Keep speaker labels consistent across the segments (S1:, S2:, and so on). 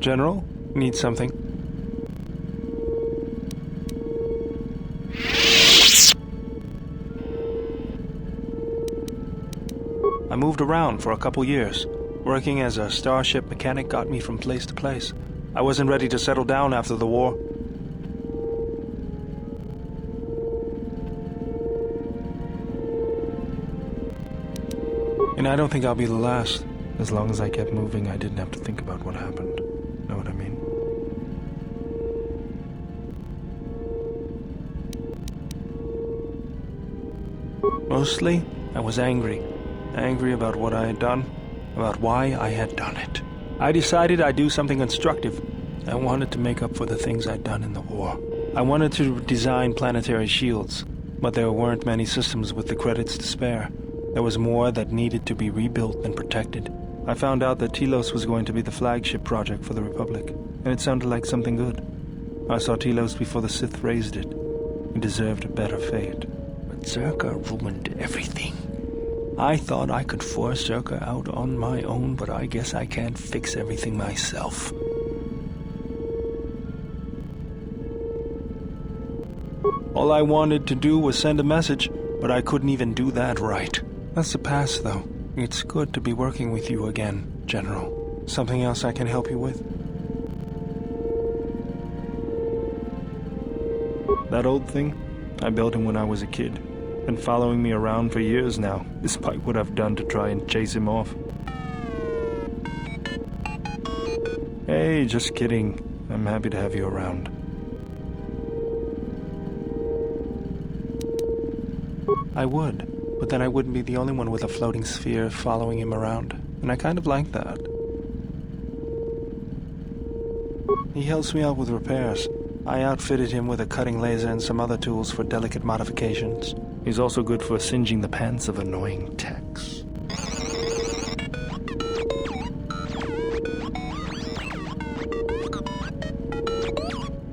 S1: General? Need something? I moved around for a couple years. Working as a starship mechanic got me from place to place. I wasn't ready to settle down after the war. And I don't think I'll be the last. As long as I kept moving, I didn't have to think about what happened. Know what I mean? Mostly, I was angry. Angry about what I had done, about why I had done it. I decided I'd do something constructive. I wanted to make up for the things I'd done in the war. I wanted to design planetary shields, but there weren't many systems with the credits to spare. There was more that needed to be rebuilt and protected. I found out that Telos was going to be the flagship project for the Republic, and it sounded like something good. I saw Telos before the Sith raised it. It deserved a better fate. But Zerka ruined everything. I thought I could force Zerka out on my own, but I guess I can't fix everything myself. All I wanted to do was send a message, but I couldn't even do that right. That's the past, though. It's good to be working with you again, General. Something else I can help you with? That old thing? I built him when I was a kid. Been following me around for years now, despite what I've done to try and chase him off. Hey, just kidding. I'm happy to have you around. I would, but then I wouldn't be the only one with a floating sphere following him around, and I kind of like that. He helps me out with repairs. I outfitted him with a cutting laser and some other tools for delicate modifications. He's also good for singeing the pants of annoying techs.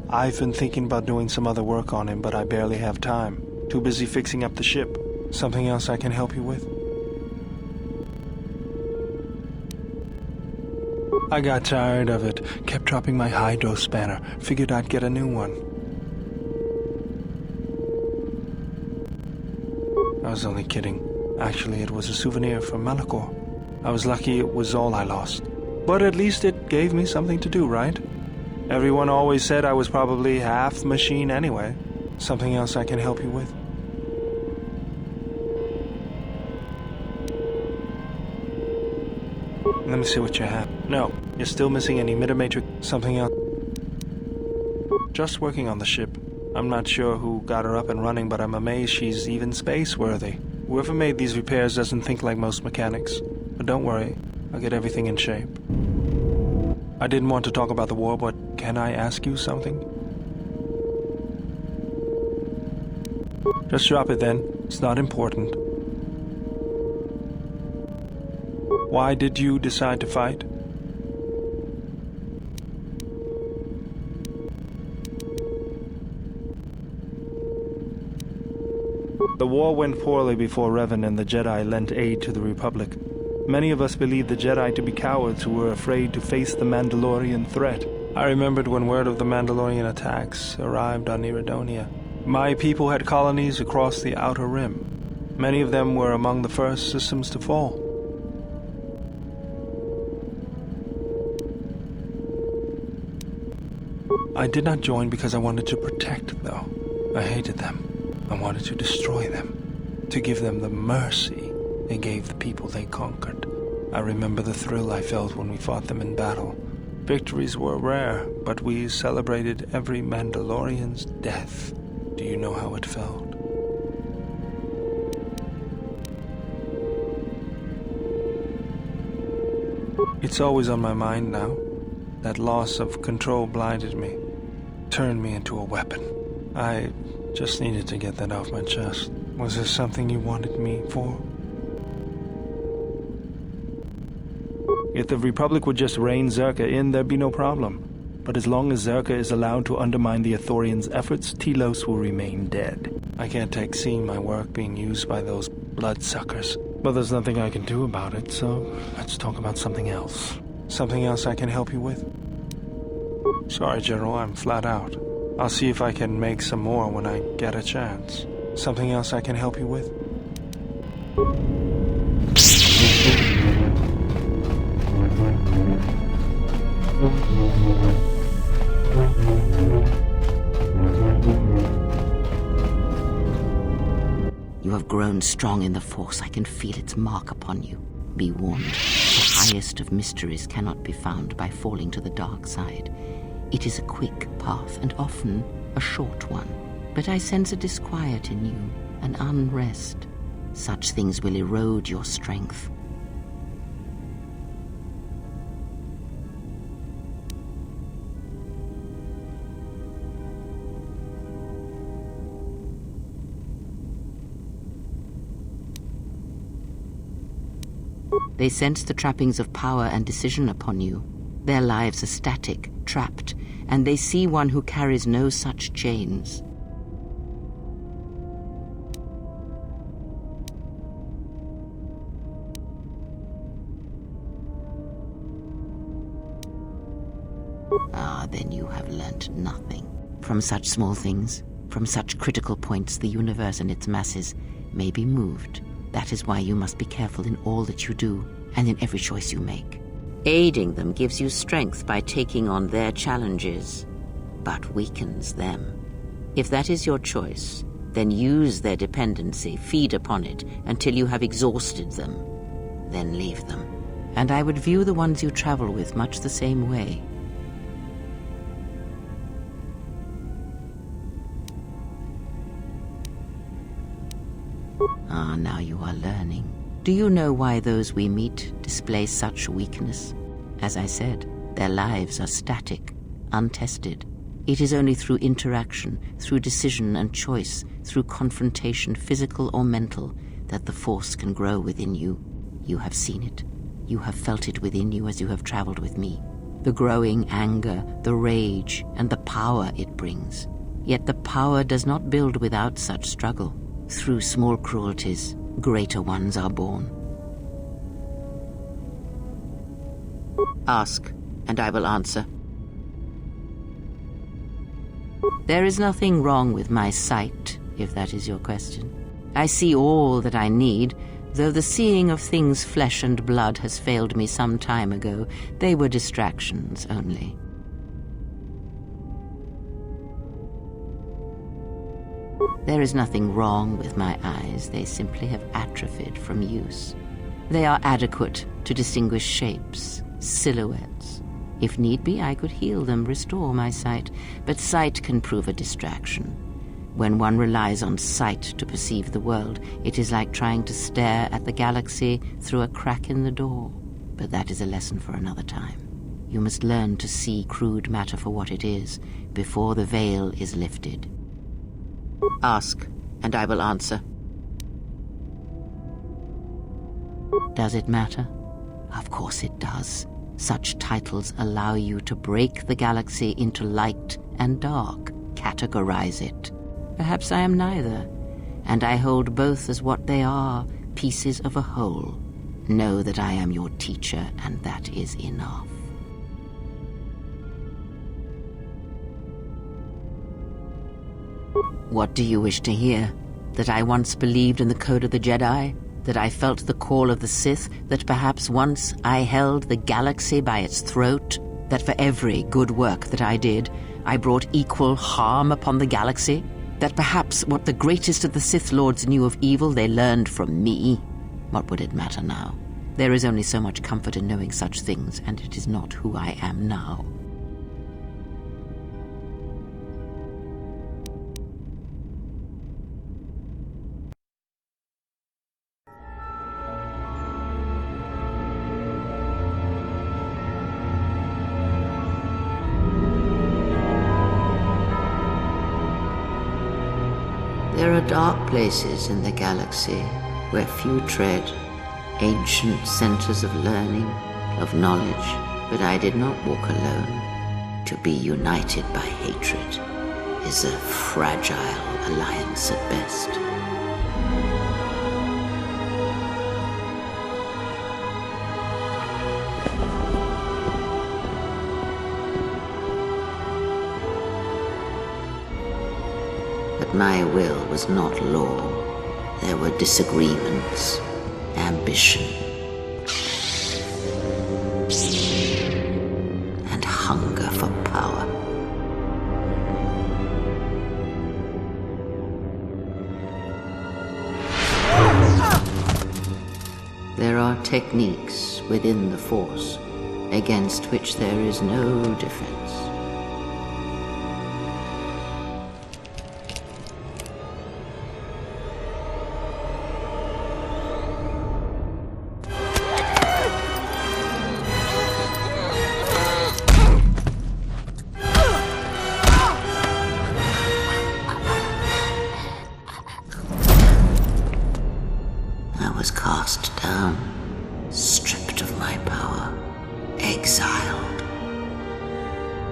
S1: I've been thinking about doing some other work on him, but I barely have time. Too busy fixing up the ship. Something else I can help you with? I got tired of it. Kept dropping my hydro spanner. Figured I'd get a new one. I was only kidding. Actually, it was a souvenir from Malachor. I was lucky it was all I lost. But at least it gave me something to do, right? Everyone always said I was probably half machine anyway. Something else I can help you with? Let me see what you have. No, you're still missing an emitter matrix. Something else. Just working on the ship. I'm not sure who got her up and running, but I'm amazed she's even space-worthy. Whoever made these repairs doesn't think like most mechanics. But don't worry, I'll get everything in shape. I didn't want to talk about the war, but can I ask you something? Just drop it then. It's not important. Why did you decide to fight? The war went poorly before Revan and the Jedi lent aid to the Republic. Many of us believed the Jedi to be cowards who were afraid to face the Mandalorian threat. I remembered when word of the Mandalorian attacks arrived on Iridonia. My people had colonies across the Outer Rim. Many of them were among the first systems to fall. I did not join because I wanted to protect, though. I hated them. I wanted to destroy them, to give them the mercy they gave the people they conquered. I remember the thrill I felt when we fought them in battle. Victories were rare, but we celebrated every Mandalorian's death. Do you know how it felt? It's always on my mind now. That loss of control blinded me, turned me into a weapon. I just needed to get that off my chest. Was there something you wanted me for? If the Republic would just rein Zerka in, there'd be no problem. But as long as Zerka is allowed to undermine the Ithorians' efforts, Telos will remain dead. I can't take seeing my work being used by those bloodsuckers. But there's nothing I can do about it, so let's talk about something else. Something else I can help you with? Sorry, General, I'm flat out. I'll see if I can make some more when I get a chance. Something else I can help you with?
S2: You have grown strong in the Force. I can feel its mark upon you. Be warned. The highest of mysteries cannot be found by falling to the dark side. It is a quick path, and often a short one. But I sense a disquiet in you, an unrest. Such things will erode your strength. They sense the trappings of power and decision upon you. Their lives are static, trapped, and they see one who carries no such chains. Ah, then you have learnt nothing. From such small things, from such critical points, the universe and its masses may be moved. That is why you must be careful in all that you do and in every choice you make. Aiding them gives you strength by taking on their challenges, but weakens them. If that is your choice, then use their dependency, feed upon it until you have exhausted them. Then leave them. And I would view the ones you travel with much the same way. Ah, now you are learning. Do you know why those we meet display such weakness? As I said, their lives are static, untested. It is only through interaction, through decision and choice, through confrontation, physical or mental, that the Force can grow within you. You have seen it. You have felt it within you as you have traveled with me. The growing anger, the rage, and the power it brings. Yet the power does not build without such struggle. Through small cruelties, greater ones are born. Ask, and I will answer. There is nothing wrong with my sight, if that is your question. I see all that I need, though the seeing of things flesh and blood has failed me some time ago. They were distractions only. There is nothing wrong with my eyes. They simply have atrophied from use. They are adequate to distinguish shapes, silhouettes. If need be, I could heal them, restore my sight, but sight can prove a distraction. When one relies on sight to perceive the world, it is like trying to stare at the galaxy through a crack in the door. But that is a lesson for another time. You must learn to see crude matter for what it is, before the veil is lifted. Ask, and I will answer. Does it matter? Of course it does. Such titles allow you to break the galaxy into light and dark, categorize it. Perhaps I am neither, and I hold both as what they are, pieces of a whole. Know that I am your teacher, and that is enough. What do you wish to hear? That I once believed in the code of the Jedi? That I felt the call of the Sith? That perhaps once I held the galaxy by its throat? That for every good work that I did, I brought equal harm upon the galaxy? That perhaps what the greatest of the Sith Lords knew of evil, they learned from me? What would it matter now? There is only so much comfort in knowing such things, and it is not who I am now. There are dark places in the galaxy where few tread, ancient centers of learning, of knowledge, but I did not walk alone. To be united by hatred is a fragile alliance at best. my will was not law. There were disagreements, ambition, and hunger for power. There are techniques within the Force against which there is no defense. I was cast down, stripped of my power, exiled.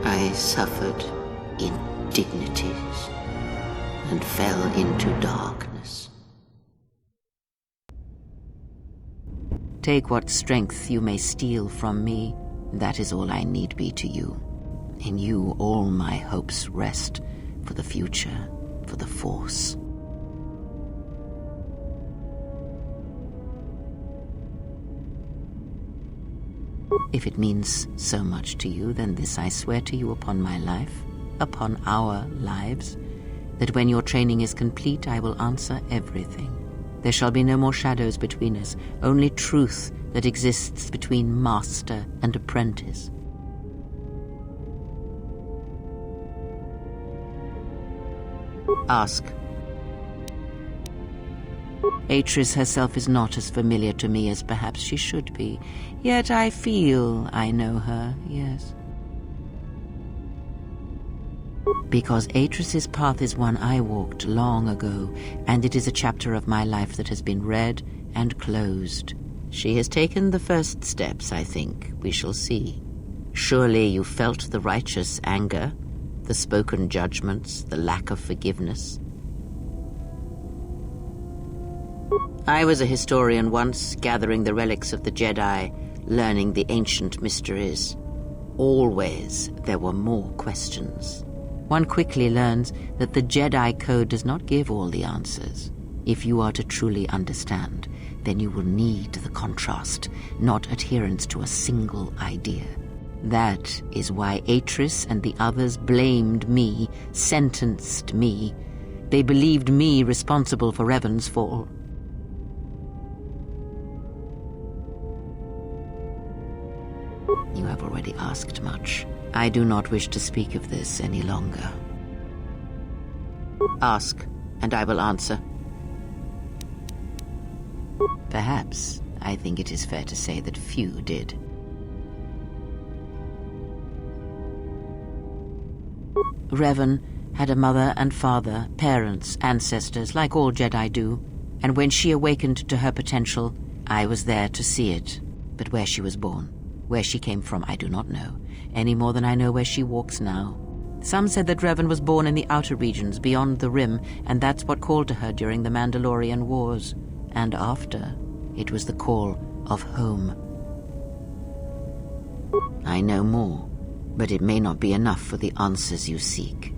S2: I suffered indignities and fell into darkness. Take what strength you may steal from me. That is all I need be to you. In you all my hopes rest for the future, for the Force. If it means so much to you, then this I swear to you upon my life, upon our lives, that when your training is complete, I will answer everything. There shall be no more shadows between us, only truth that exists between master and apprentice. Ask. Atris herself is not as familiar to me as perhaps she should be, yet I feel I know her, yes. Because Atris's path is one I walked long ago, and it is a chapter of my life that has been read and closed. She has taken the first steps, I think. We shall see. Surely you felt the righteous anger, the spoken judgments, the lack of forgiveness. I was a historian once, gathering the relics of the Jedi, learning the ancient mysteries. Always there were more questions. One quickly learns that the Jedi Code does not give all the answers. If you are to truly understand, then you will need the contrast, not adherence to a single idea. That is why Atris and the others blamed me, sentenced me. They believed me responsible for Revan's fall. You have already asked much. I do not wish to speak of this any longer. Ask, and I will answer. Perhaps I think it is fair to say that few did. Revan had a mother and father, parents, ancestors, like all Jedi do, and when she awakened to her potential, I was there to see it. But where she was born, where she came from, I do not know, any more than I know where she walks now. Some said that Revan was born in the outer regions, beyond the Rim, and that's what called to her during the Mandalorian Wars. And after, it was the call of home. I know more, but it may not be enough for the answers you seek.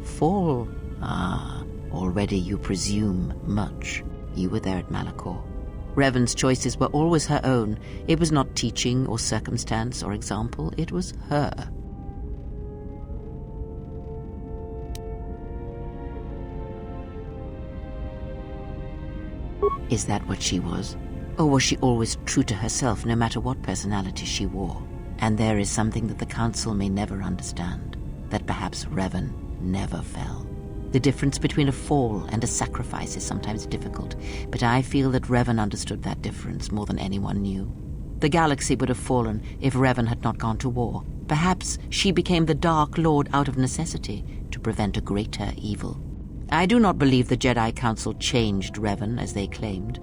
S2: Fall? Ah, already you presume much. You were there at Malachor. Revan's choices were always her own. It was not teaching or circumstance or example, it was her. Is that what she was? Or was she always true to herself, no matter what personality she wore? And there is something that the Council may never understand, that perhaps Revan never fell. The difference between a fall and a sacrifice is sometimes difficult, but I feel that Revan understood that difference more than anyone knew. The galaxy would have fallen if Revan had not gone to war. Perhaps she became the Dark Lord out of necessity to prevent a greater evil. I do not believe the Jedi Council changed Revan as they claimed.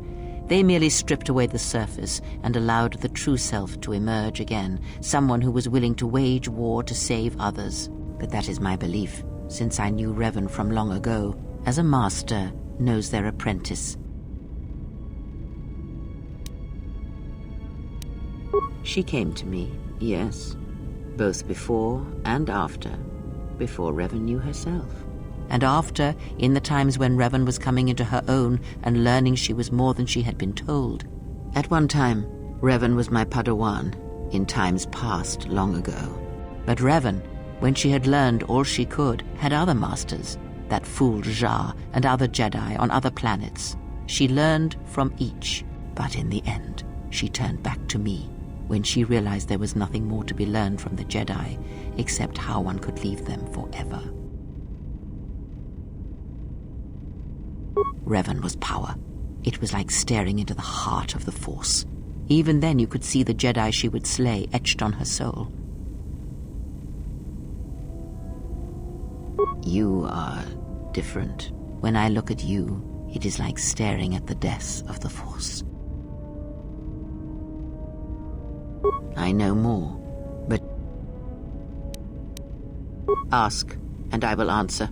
S2: They merely stripped away the surface and allowed the true self to emerge again, someone who was willing to wage war to save others. But that is my belief, since I knew Revan from long ago, as a master knows their apprentice. She came to me, yes, both before and after, before Revan knew herself. And after, in the times when Revan was coming into her own and learning she was more than she had been told. At one time, Revan was my Padawan, in times past long ago. But Revan, when she had learned all she could, had other masters, that fool Jar and other Jedi on other planets. She learned from each, but in the end, she turned back to me when she realized there was nothing more to be learned from the Jedi except how one could leave them forever. Revan was power. It was like staring into the heart of the Force. Even then you could see the Jedi she would slay etched on her soul. You are different. When I look at you, it is like staring at the death of the Force. I know more, but ask, and I will answer.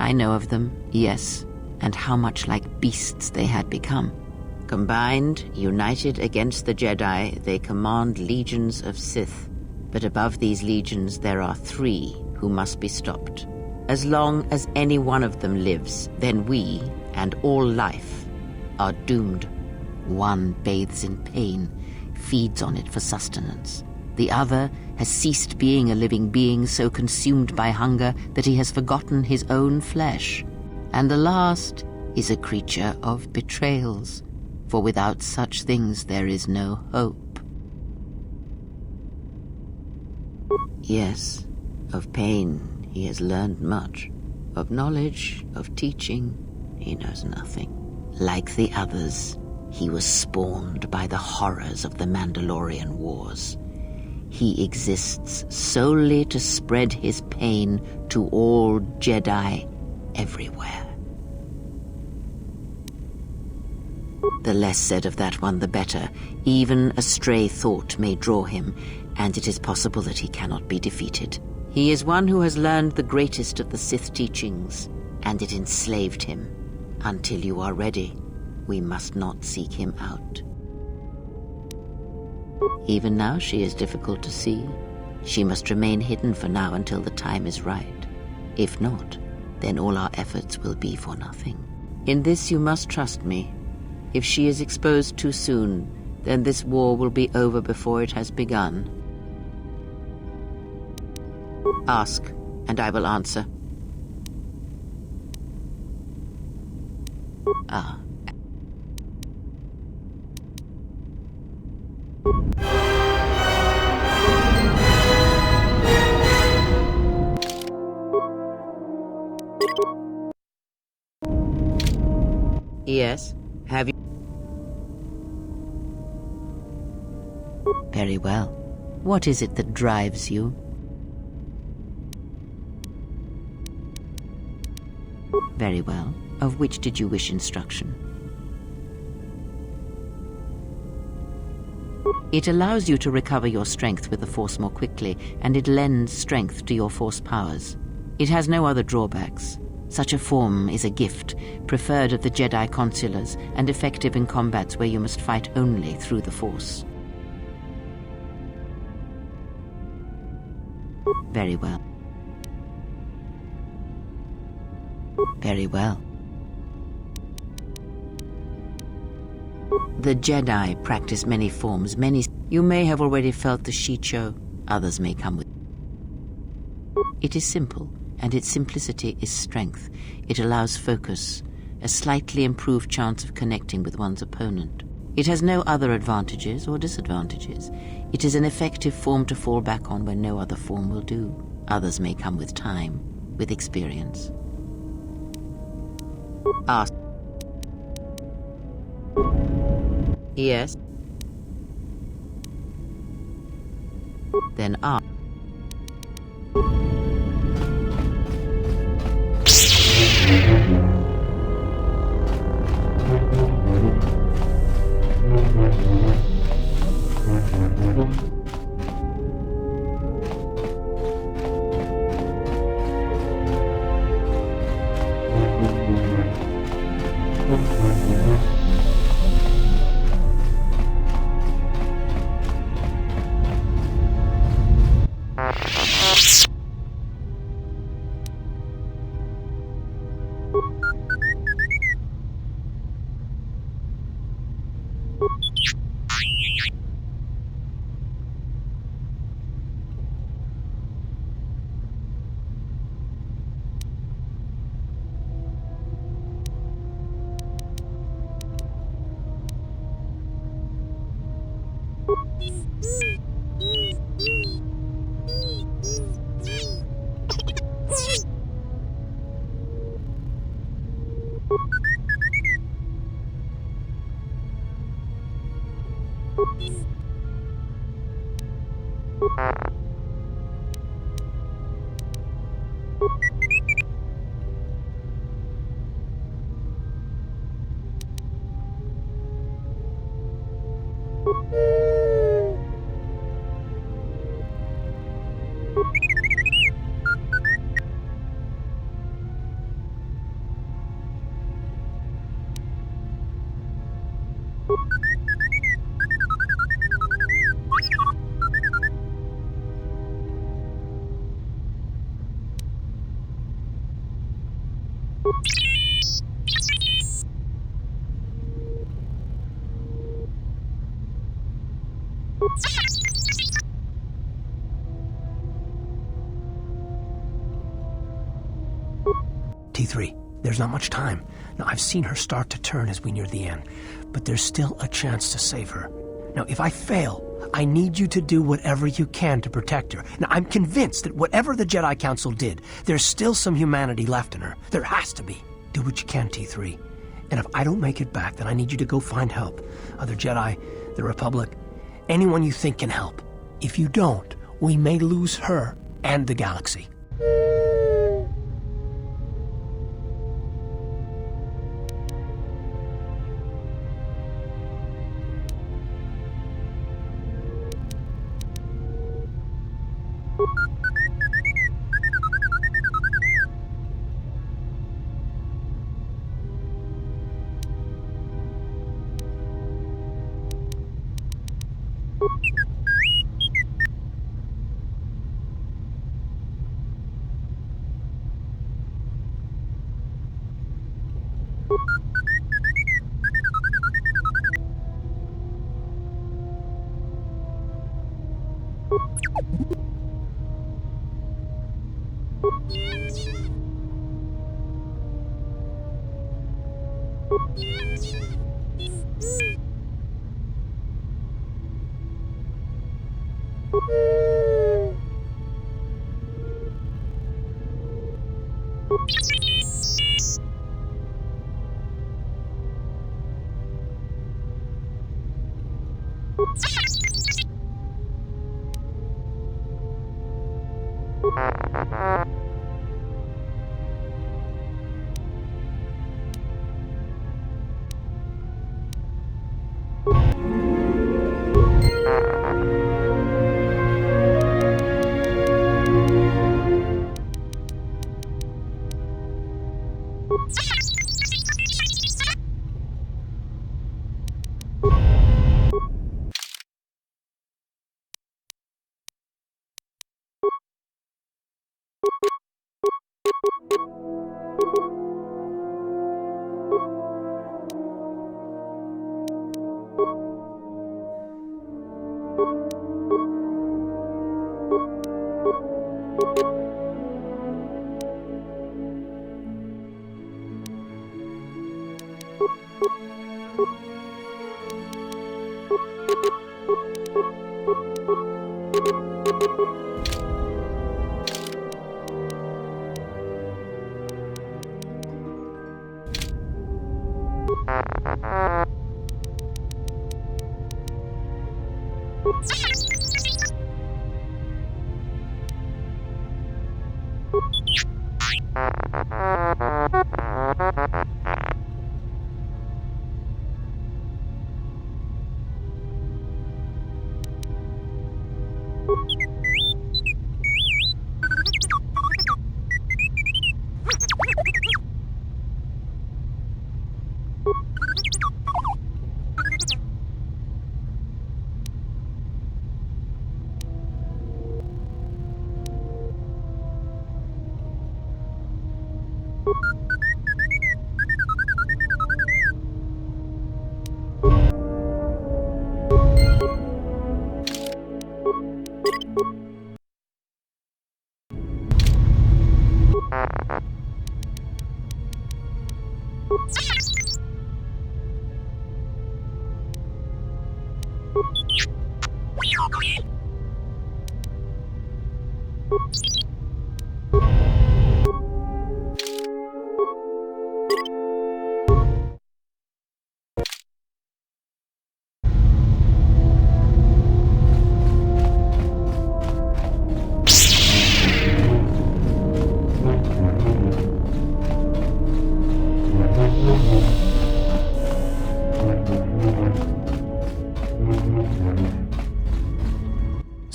S2: I know of them, yes, and how much like beasts they had become. Combined, united against the Jedi, they command legions of Sith. But above these legions there are 3 who must be stopped. As long as any one of them lives, then we, and all life, are doomed. One bathes in pain, feeds on it for sustenance. The other has ceased being a living being, so consumed by hunger that he has forgotten his own flesh. And the last is a creature of betrayals, for without such things there is no hope. Yes, of pain he has learned much. Of knowledge, of teaching, he knows nothing. Like the others, he was spawned by the horrors of the Mandalorian Wars. He exists solely to spread his pain to all Jedi everywhere. The less said of that one, the better. Even a stray thought may draw him, and it is possible that he cannot be defeated. He is one who has learned the greatest of the Sith teachings, and it enslaved him. Until you are ready, we must not seek him out. Even now she is difficult to see. She must remain hidden for now until the time is right. If not, then all our efforts will be for nothing. In this you must trust me. If she is exposed too soon, then this war will be over before it has begun. Ask, and I will answer. Ah. Yes, have you? Very well. What is it that drives you? Very well. Of which did you wish instruction? It allows you to recover your strength with the Force more quickly, and it lends strength to your Force powers. It has no other drawbacks. Such a form is a gift, preferred of the Jedi consulars, and effective in combats where you must fight only through the Force. Very well. Very well. The Jedi practice many forms, many... You may have already felt the Shicho, others may come with... It is simple, and its simplicity is strength. It allows focus, a slightly improved chance of connecting with one's opponent. It has no other advantages or disadvantages. It is an effective form to fall back on when no other form will do. Others may come with time, with experience. Ask. Yes. Then ask.
S3: T3, there's not much time. Now, I've seen her start to turn as we near the end, but there's still a chance to save her. Now, if I fail, I need you to do whatever you can to protect her. Now, I'm convinced that whatever the Jedi Council did, there's still some humanity left in her. There has to be. Do what you can, T3. And if I don't make it back, then I need you to go find help. Other Jedi, the Republic, anyone you think can help. If you don't, we may lose her and the galaxy.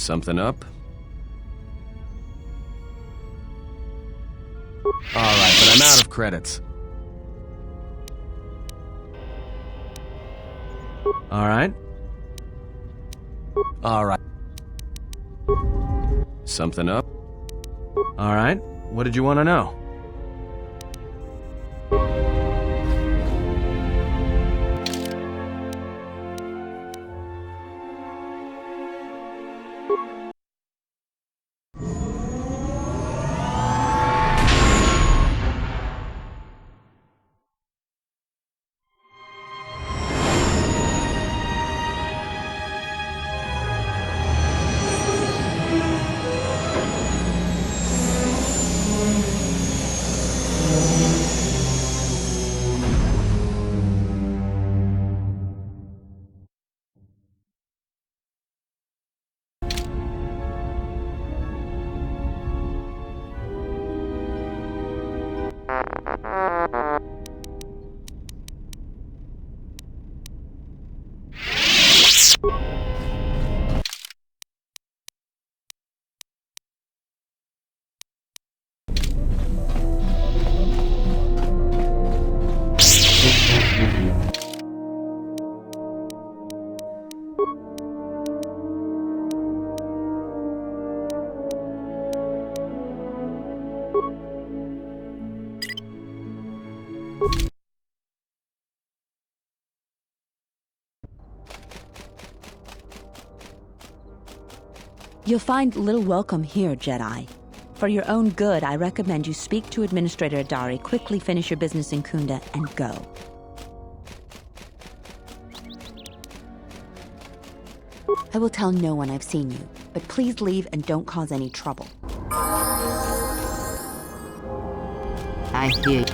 S4: Something up? Alright, but I'm out of credits. Alright. Alright. Something up? Alright. What did you want to know?
S5: You'll find little welcome here, Jedi. For your own good, I recommend you speak to Administrator Adari, quickly finish your business in Kunda, and go. I will tell no one I've seen you, but please leave and don't cause any trouble.
S2: I hear you.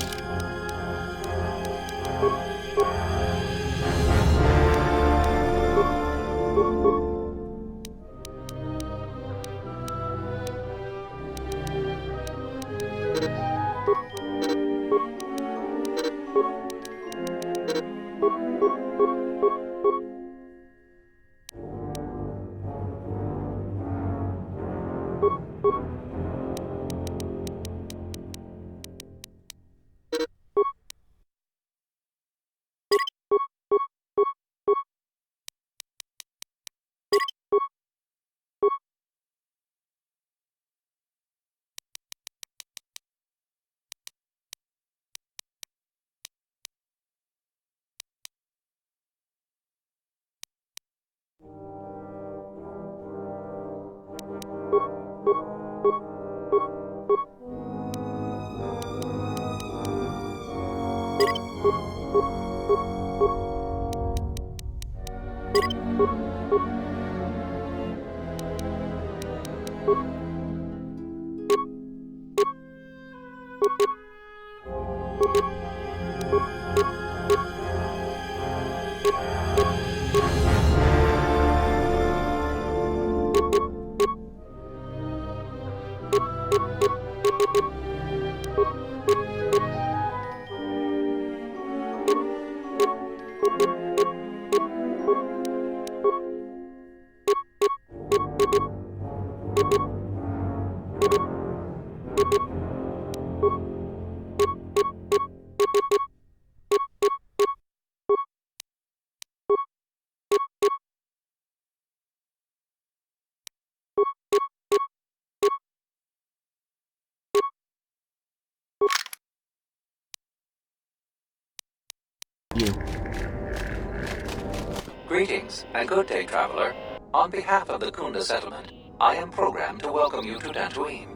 S6: Greetings, and good day, traveler. On behalf of the Kunda settlement, I am programmed to welcome you to Dantooine.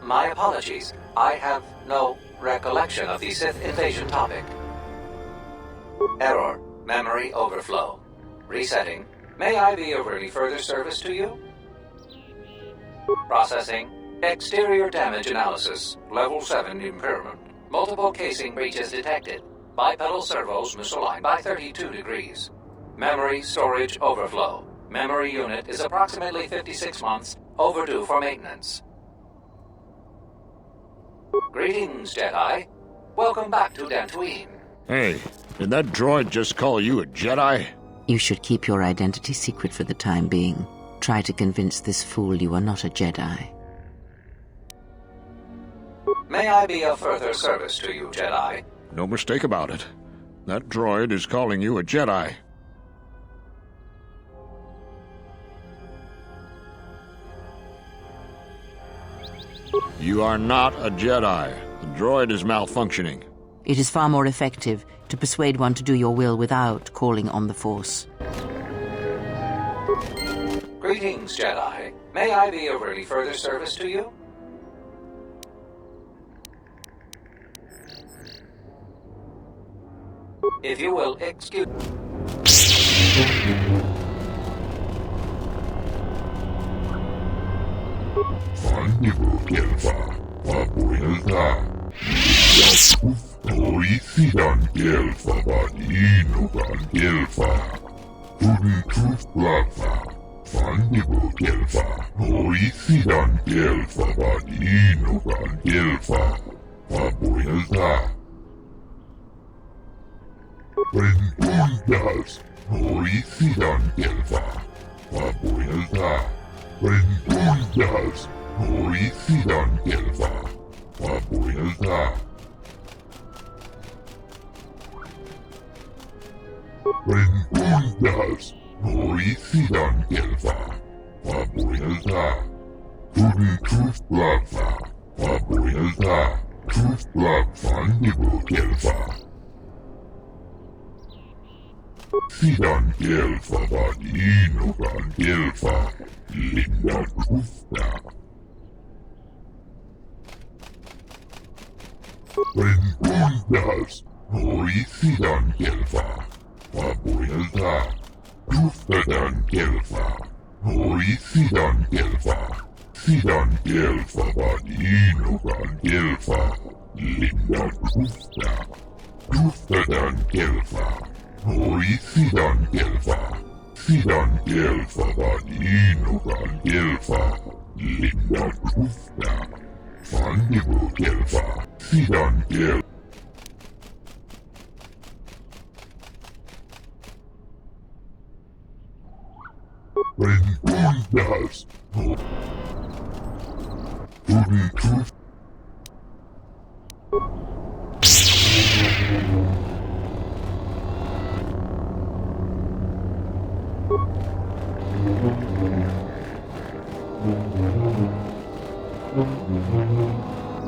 S6: My apologies. I have no recollection of the Sith invasion topic. Error. Memory overflow. Resetting. May I be of any further service to you? Processing. Exterior damage analysis. Level 7 impairment. Multiple casing breaches detected. Bipedal servos misaligned by 32 degrees. Memory storage overflow. Memory unit is approximately 56 months overdue for maintenance. Greetings, Jedi. Welcome back to Dantooine.
S7: Hey, did that droid just call you a Jedi?
S2: You should keep your identity secret for the time being. Try to convince this fool you are not a Jedi.
S6: May I be of further service to you, Jedi?
S7: No mistake about it. That droid is calling you a Jedi. You are not a Jedi. The droid is malfunctioning.
S2: It is far more effective to persuade one to do your will without calling on the Force.
S6: Greetings, Jedi. May I be of any further service to you? If you will excuse...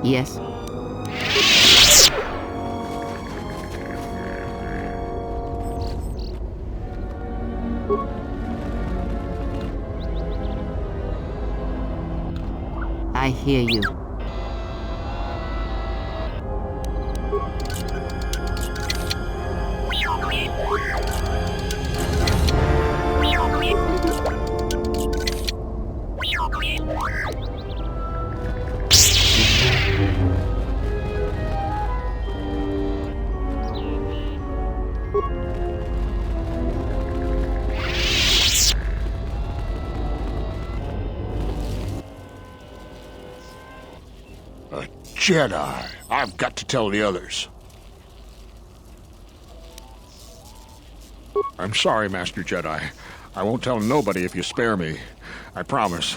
S2: Yes? I hear you.
S7: A Jedi. I've got to tell the others. I'm sorry, Master Jedi. I won't tell nobody if you spare me. I promise.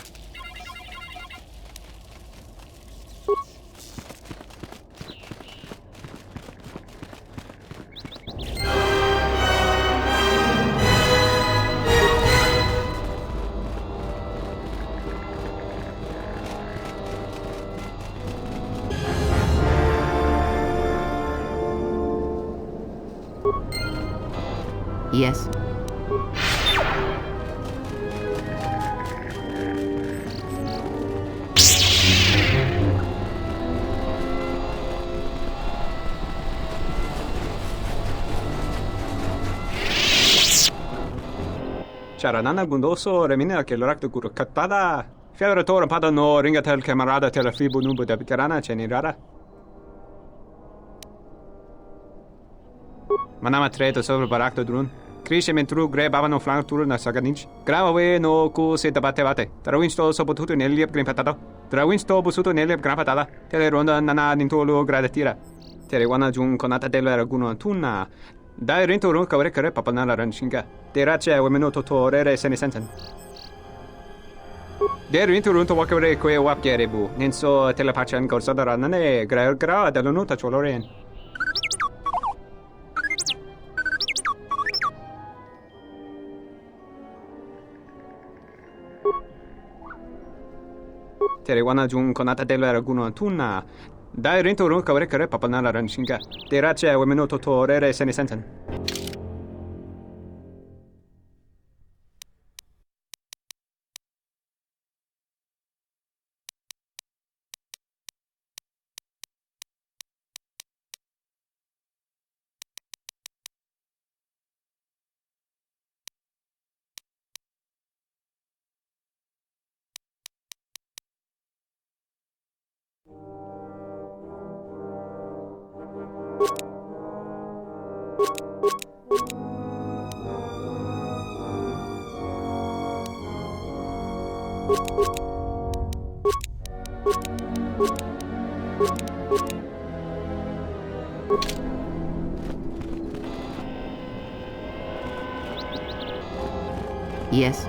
S2: Yes?
S8: Charanana gundoso remina ke lorak guru katpada. Fiadra tora pada no ringa tel camarada tel fibu numbu da bicarana cenirara. Manama treta sobre barak drun. Cresce mentre grebavano flanco na saganici. Grave no cu se debattevate. Dantooine sto soprattutto nell'Iep Gran Patata. Dantooine sto bussuto nell'Iep Gran Patata. Tele ronda nana nintolo gradatira. Tele wana jun konata della raguno tunna. Dai rento ron kawre kare papana la ranchinga. De race wemeno totorere sene sensen. De rento ron to wakare kwe wapkere bu. Nenso telepachan korsada nane gra della nota choloren. Tere wana jun konata della raguno tunna. Dai rento ron kawre kare papana la ranchinga. De race wemeno totorere sene sensen.
S2: Yes?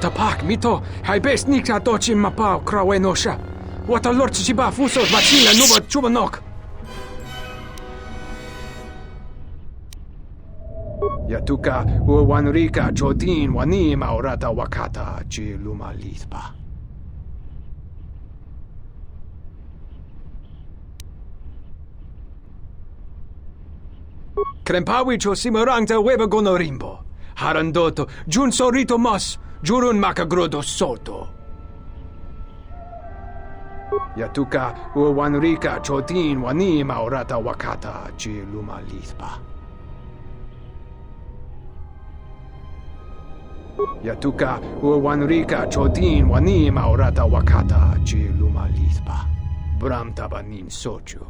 S8: Tapak mito, hai best nika dochi mapao krawe nosha. What a lord chiba fuso vachila nuba chubanok. Yatuka uwanrika jodin wani maurata wakata chiluma litba. Krempawi cho simarangta weba gonorimbo. Harandoto, Jun sorito mas, Jurun makagrodo soto. Yatuka uwanrika chotin wani maurata wakata chi lumalitpa. Yatuka uwanrika chotin wani maurata wakata chi lumalitpa. Bramtabanin sochu.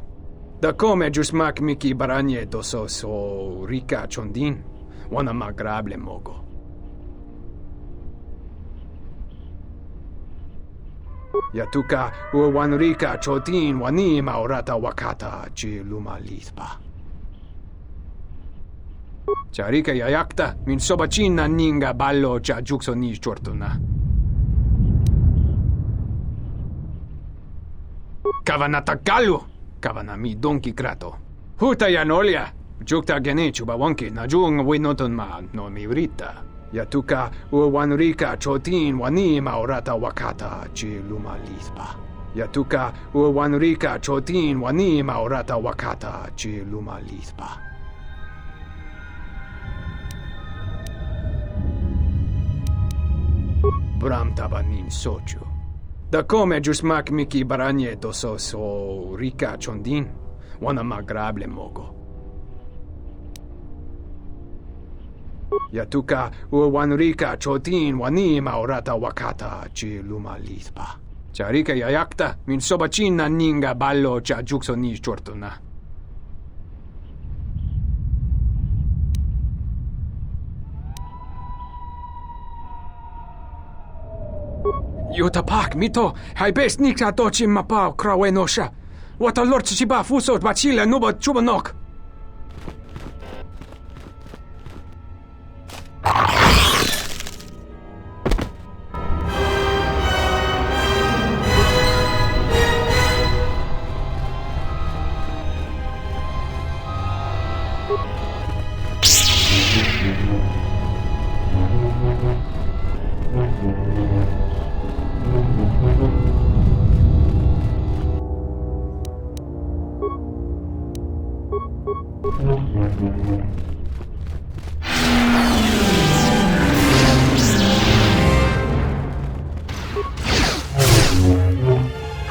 S8: Da come jusmak miki baranye doso so rika chondin, wana magrable mogo. Yatuka uwanrika chotin wani maurata wakata chi lumalitpa. Charika yayakta min sobachina ninga ballo cha jukso ni chortuna. Kavanata galu, kavanami donki krato. Huta yanolia, jukta gene chubawanki na jung winoton ma no mivrita. Yatuka uwanrika chotin wani maurata wakata chi lumalispa. Yatuka uwanrika chotin wani maurata wakata chi lumalispa. Bramtabanin sochu. Da come jusmak miki baranye doso so rika chondin, wana magrable mogo. Yatuka uwanrika chotin wani maurata wakata chi lumalispa. Charika yayakta min sobachina ninga ballo cha jukso ni chortuna. Yutapak mito, hai best nikta dochi mapao krawe nosha. Wata lord chiba fuso bachila nuba chubanok.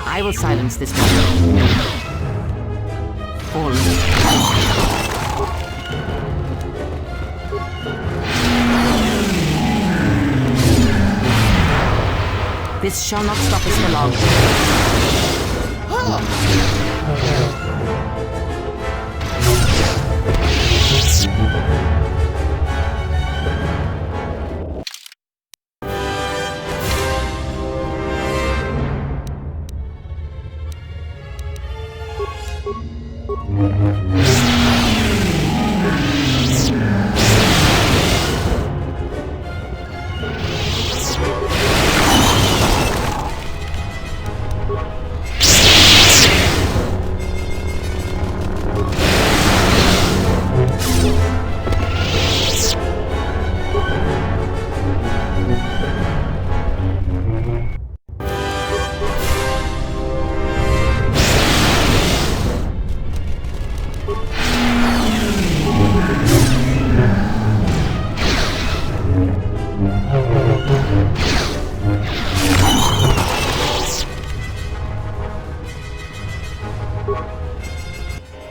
S2: I will silence this one. All. This shall not stop us for long.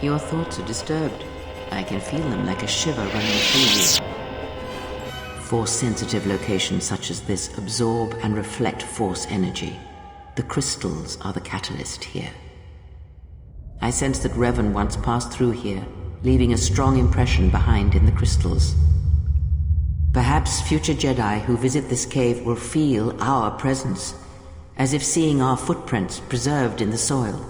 S2: Your thoughts are disturbed. I can feel them like a shiver running through you. Force-sensitive locations such as this absorb and reflect force energy. The crystals are the catalyst here. I sense that Revan once passed through here, leaving a strong impression behind in the crystals. Perhaps future Jedi who visit this cave will feel our presence, as if seeing our footprints preserved in the soil.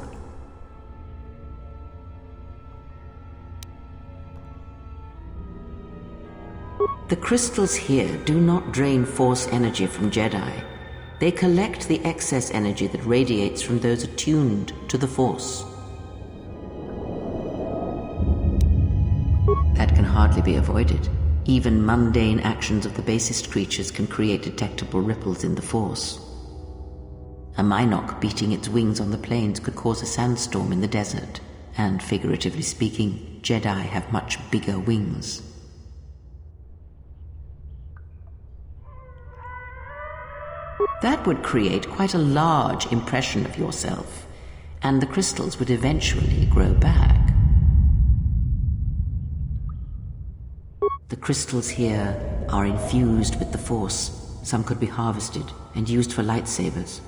S2: The crystals here do not drain force energy from Jedi. They collect the excess energy that radiates from those attuned to the Force. That can hardly be avoided. Even mundane actions of the basest creatures can create detectable ripples in the Force. A Minok beating its wings on the plains could cause a sandstorm in the desert, and figuratively speaking, Jedi have much bigger wings. That would create quite a large impression of yourself, and the crystals would eventually grow back. The crystals here are infused with the Force. Some could be harvested and used for lightsabers.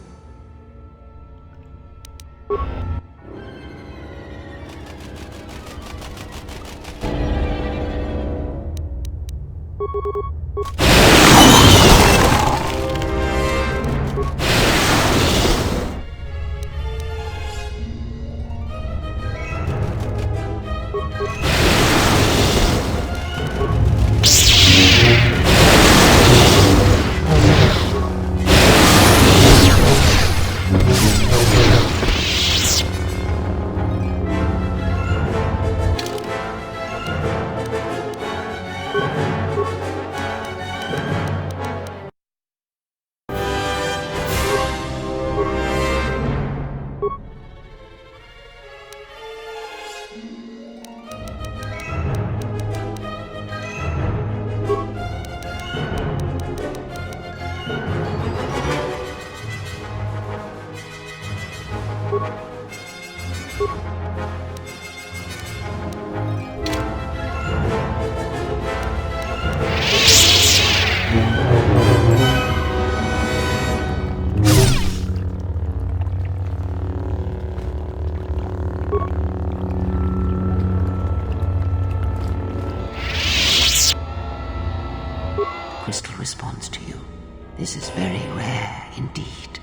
S2: Crystal responds to you. This is very rare indeed.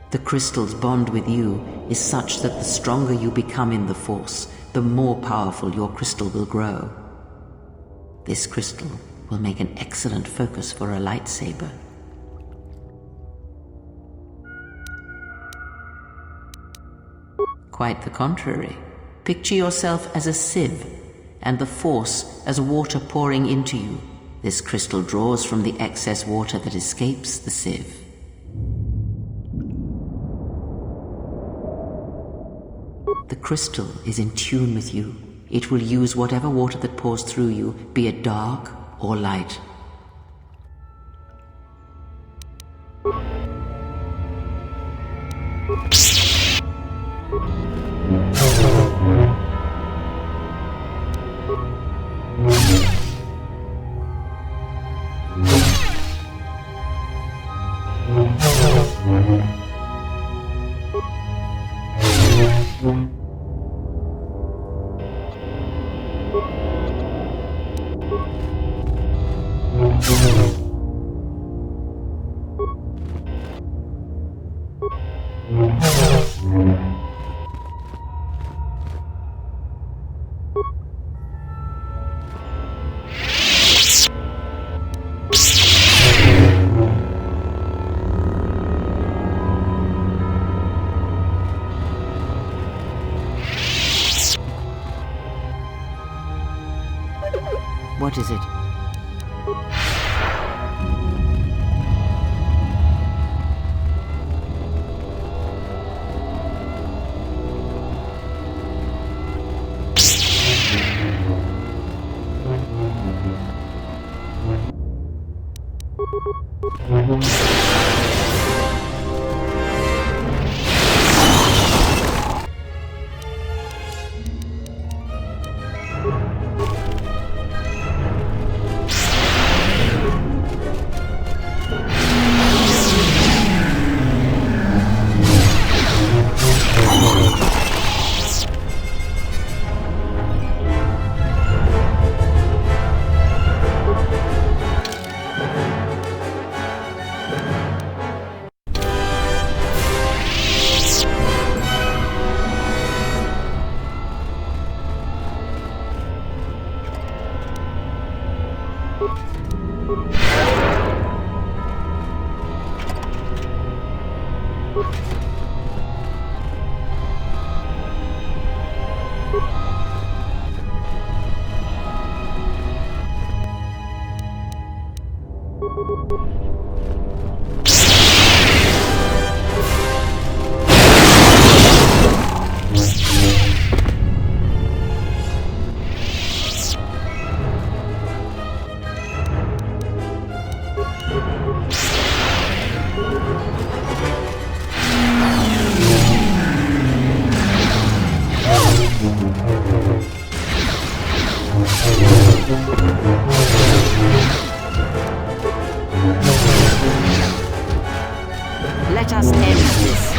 S2: The crystal's bond with you is such that the stronger you become in the Force, the more powerful your crystal will grow. This crystal will make an excellent focus for a lightsaber. Quite the contrary. Picture yourself as a sieve, and the Force as water pouring into you. This crystal draws from the excess water that escapes the sieve. The crystal is in tune with you. It will use whatever water that pours through you, be it dark or light. What is it? Let us end this.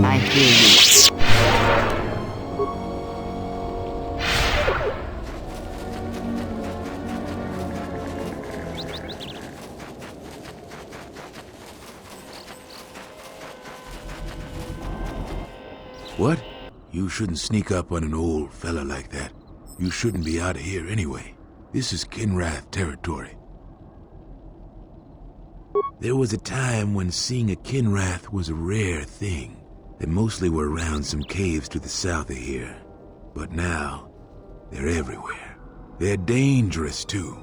S2: I hear you.
S9: What? You shouldn't sneak up on an old fella like that. You shouldn't be out of here anyway. This is Kinrath territory. There was a time when seeing a Kinrath was a rare thing. They mostly were around some caves to the south of here. But now, they're everywhere. They're dangerous too.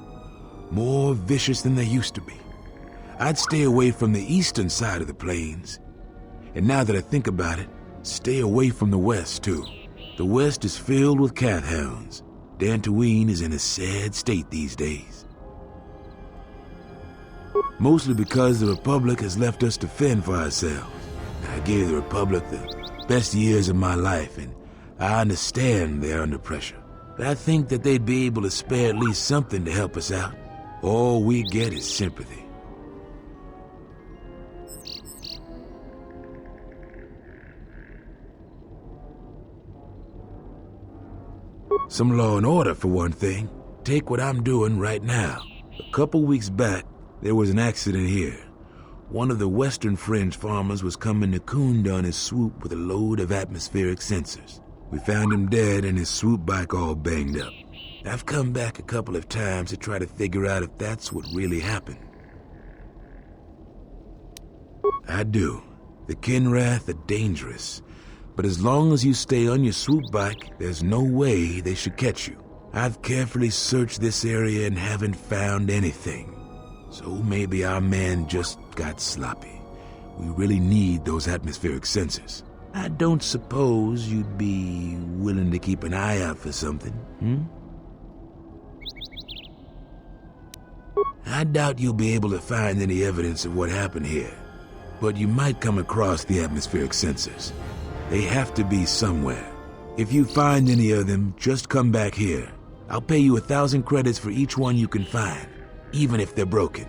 S9: More vicious than they used to be. I'd stay away from the eastern side of the plains. And now that I think about it, stay away from the west too. The west is filled with cat hounds. Dantooine is in a sad state these days. Mostly because the Republic has left us to fend for ourselves. I gave the Republic the best years of my life, and I understand they're under pressure. But I think that they'd be able to spare at least something to help us out. All we get is sympathy. Some law and order, for one thing. Take what I'm doing right now. A couple weeks back, there was an accident here. One of the western fringe farmers was coming to Kunda on his swoop with a load of atmospheric sensors. We found him dead and his swoop bike all banged up. I've come back a couple of times to try to figure out if that's what really happened. I do. The Kinrath are dangerous. But as long as you stay on your swoop bike, there's no way they should catch you. I've carefully searched this area and haven't found anything. So maybe our man just got sloppy. We really need those atmospheric sensors. I don't suppose you'd be willing to keep an eye out for something, I doubt you'll be able to find any evidence of what happened here. But you might come across the atmospheric sensors. They have to be somewhere. If you find any of them, just come back here. I'll pay you 1,000 credits for each one you can find, even if they're broken.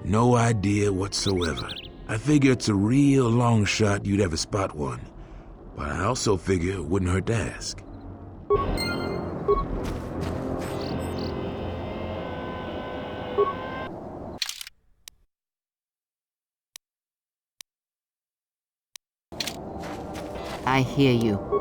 S9: No idea whatsoever. I figure it's a real long shot you'd ever spot one, but I also figure it wouldn't hurt to ask.
S2: I hear you.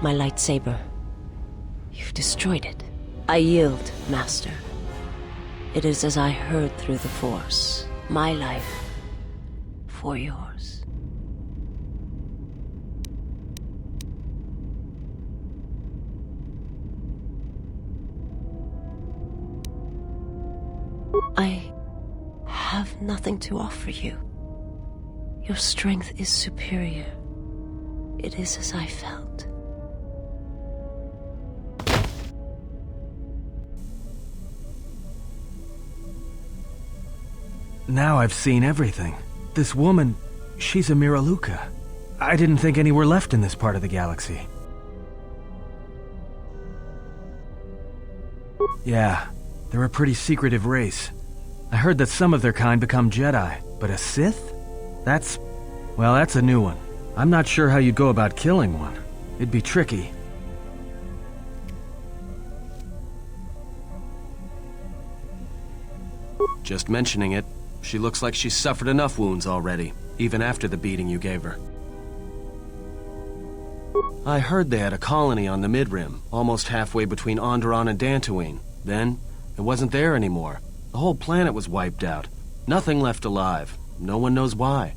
S10: My lightsaber. You've destroyed it. I yield, Master. It is as I heard through the Force. My life for yours. I have nothing to offer you. Your strength is superior. It is as I felt.
S1: Now I've seen everything. This woman, she's a Miraluka. I didn't think any were left in this part of the galaxy. Yeah, they're a pretty secretive race. I heard that some of their kind become Jedi, but a Sith? That's a new one. I'm not sure how you'd go about killing one. It'd be tricky.
S4: Just mentioning it, she looks like she's suffered enough wounds already, even after the beating you gave her. I heard they had a colony on the Midrim, almost halfway between Onderon and Dantooine. Then, it wasn't there anymore. The whole planet was wiped out. Nothing left alive. No one knows why.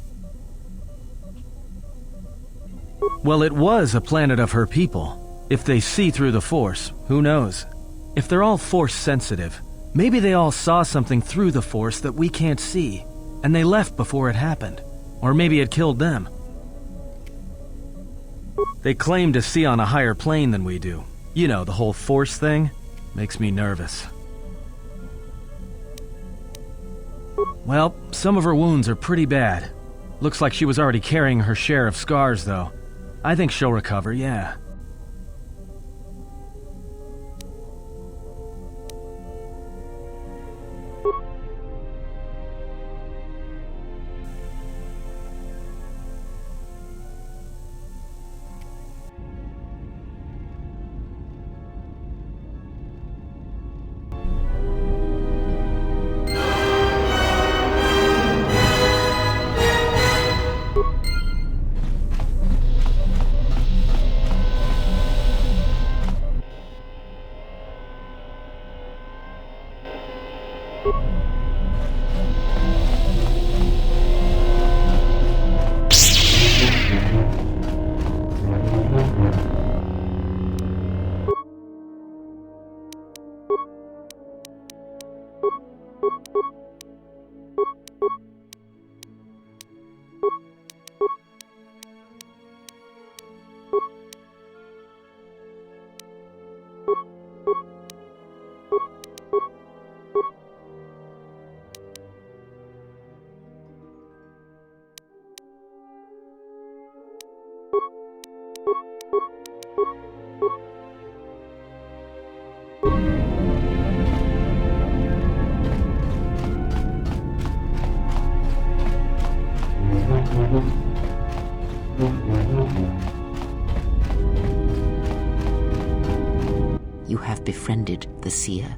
S1: Well, it was a planet of her people. If they see through the Force, who knows? If they're all Force-sensitive, maybe they all saw something through the Force that we can't see, and they left before it happened. Or maybe it killed them. They claim to see on a higher plane than we do. You know, the whole Force thing makes me nervous. Well, some of her wounds are pretty bad. Looks like she was already carrying her share of scars, though. I think she'll recover, yeah.
S2: You have befriended the seer.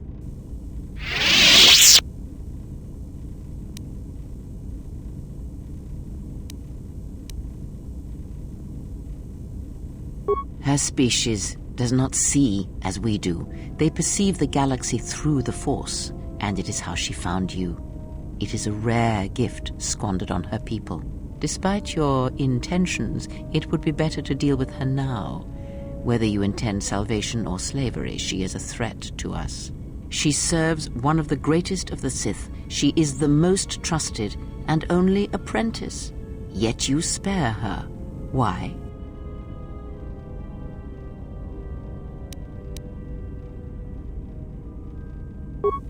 S2: Her species does not see as we do. They perceive the galaxy through the Force, and it is how she found you. It is a rare gift squandered on her people. Despite your intentions, it would be better to deal with her now. Whether you intend salvation or slavery, she is a threat to us. She serves one of the greatest of the Sith. She is the most trusted and only apprentice. Yet you spare her. Why?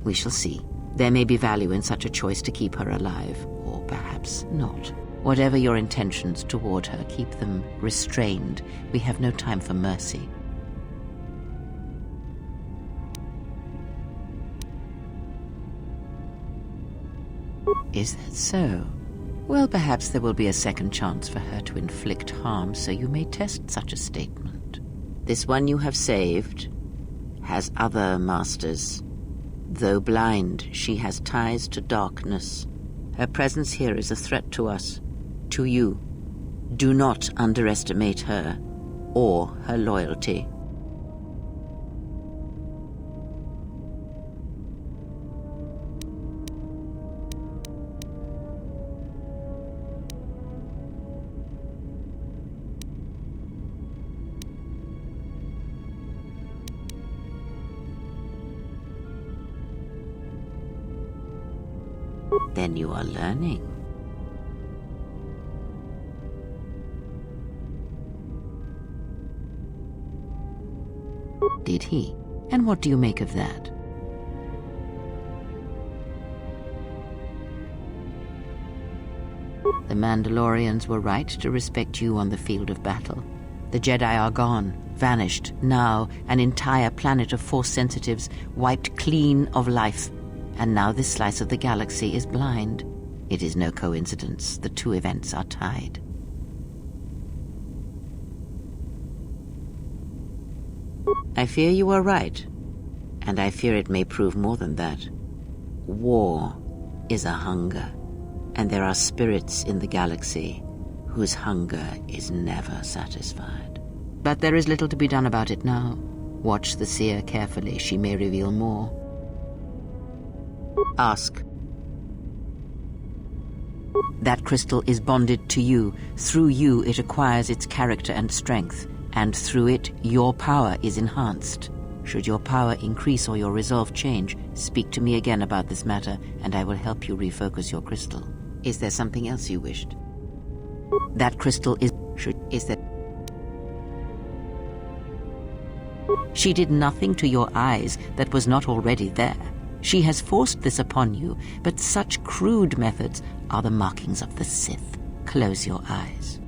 S2: We shall see. There may be value in such a choice to keep her alive, or perhaps not. Whatever your intentions toward her, keep them restrained. We have no time for mercy. Is that so? Well, perhaps there will be a second chance for her to inflict harm, so you may test such a statement. This one you have saved has other masters. Though blind, she has ties to darkness. Her presence here is a threat to us. To you. Do not underestimate her. or her loyalty. Then you are learning. Did he? And what do you make of that? The Mandalorians were right to respect you on the field of battle. The Jedi are gone, vanished. Now, an entire planet of Force sensitives wiped clean of life. And now this slice of the galaxy is blind. It is no coincidence. The two events are tied. I fear you are right. And I fear it may prove more than that. War is a hunger. And there are spirits in the galaxy whose hunger is never satisfied. But there is little to be done about it now. Watch the seer carefully. She may reveal more. Ask. That crystal is bonded to you. Through you, it acquires its character and strength. And through it, your power is enhanced. Should your power increase or your resolve change, speak to me again about this matter, and I will help you refocus your crystal. Is there something else you wished? That crystal is... Is there... She did nothing to your eyes that was not already there. She has forced this upon you, but such crude methods are the markings of the Sith. Close your eyes.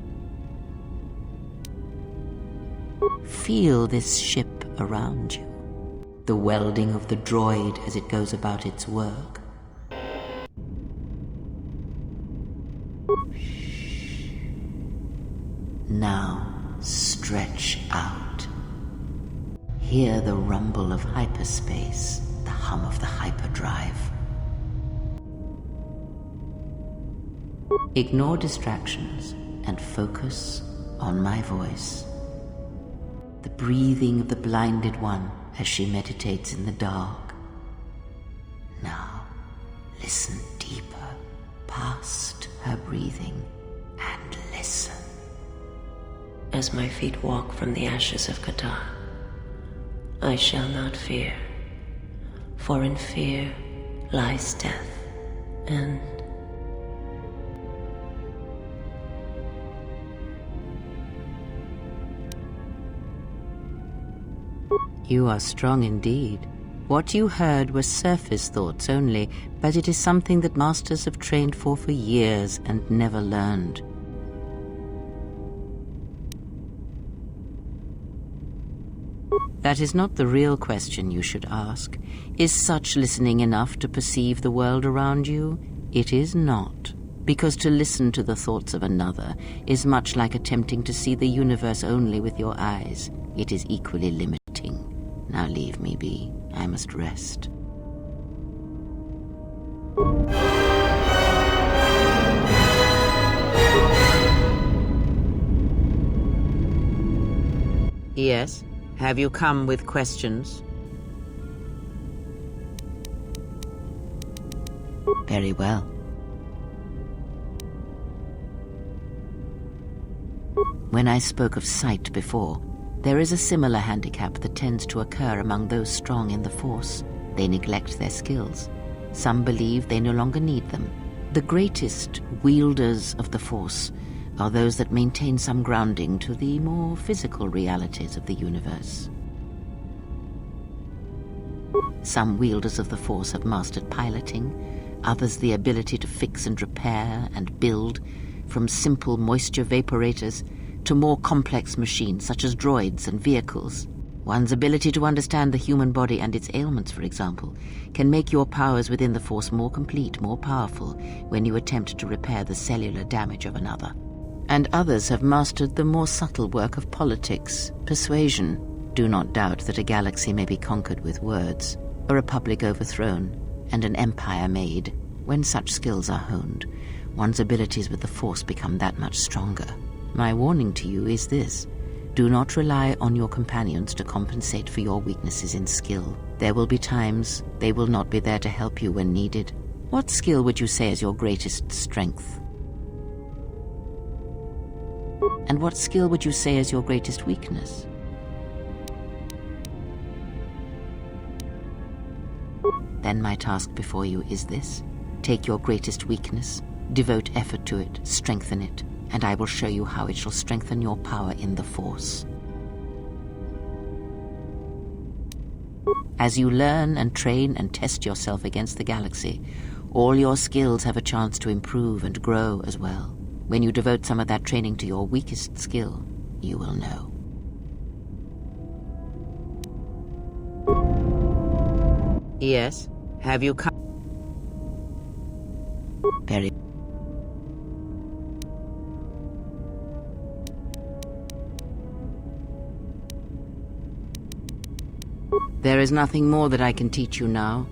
S2: Feel this ship around you. The welding of the droid as it goes about its work. Now, stretch out. Hear the rumble of hyperspace, the hum of the hyperdrive. Ignore distractions and focus on my voice. The breathing of the blinded one as she meditates in the dark. Now, listen deeper, past her breathing, and listen.
S10: As my feet walk from the ashes of Qatar, I shall not fear, for in fear lies death, and
S2: you are strong indeed. What you heard were surface thoughts only, but it is something that masters have trained for years and never learned. That is not the real question you should ask. Is such listening enough to perceive the world around you? It is not, because to listen to the thoughts of another is much like attempting to see the universe only with your eyes. It is equally limiting. Now leave me be. I must rest. Yes? Have you come with questions? Very well. When I spoke of sight before, there is a similar handicap that tends to occur among those strong in the Force. They neglect their skills. Some believe they no longer need them. The greatest wielders of the Force are those that maintain some grounding to the more physical realities of the universe. Some wielders of the Force have mastered piloting, others the ability to fix and repair and build, from simple moisture vaporators to more complex machines such as droids and vehicles. One's ability to understand the human body and its ailments, for example, can make your powers within the Force more complete, more powerful, when you attempt to repair the cellular damage of another. And others have mastered the more subtle work of politics, persuasion. Do not doubt that a galaxy may be conquered with words, a republic overthrown, and an empire made. When such skills are honed, one's abilities with the Force become that much stronger. My warning to you is this: Do not rely on your companions to compensate for your weaknesses in skill. There will be times they will not be there to help you when needed. What skill would you say is your greatest strength? And what skill would you say is your greatest weakness? Then my task before you is this. Take your greatest weakness, devote effort to it, strengthen it, and I will show you how it shall strengthen your power in the Force. As you learn and train and test yourself against the galaxy, all your skills have a chance to improve and grow as well. When you devote some of that training to your weakest skill, you will know. Yes? Have you come? Very. There is nothing more that I can teach you now.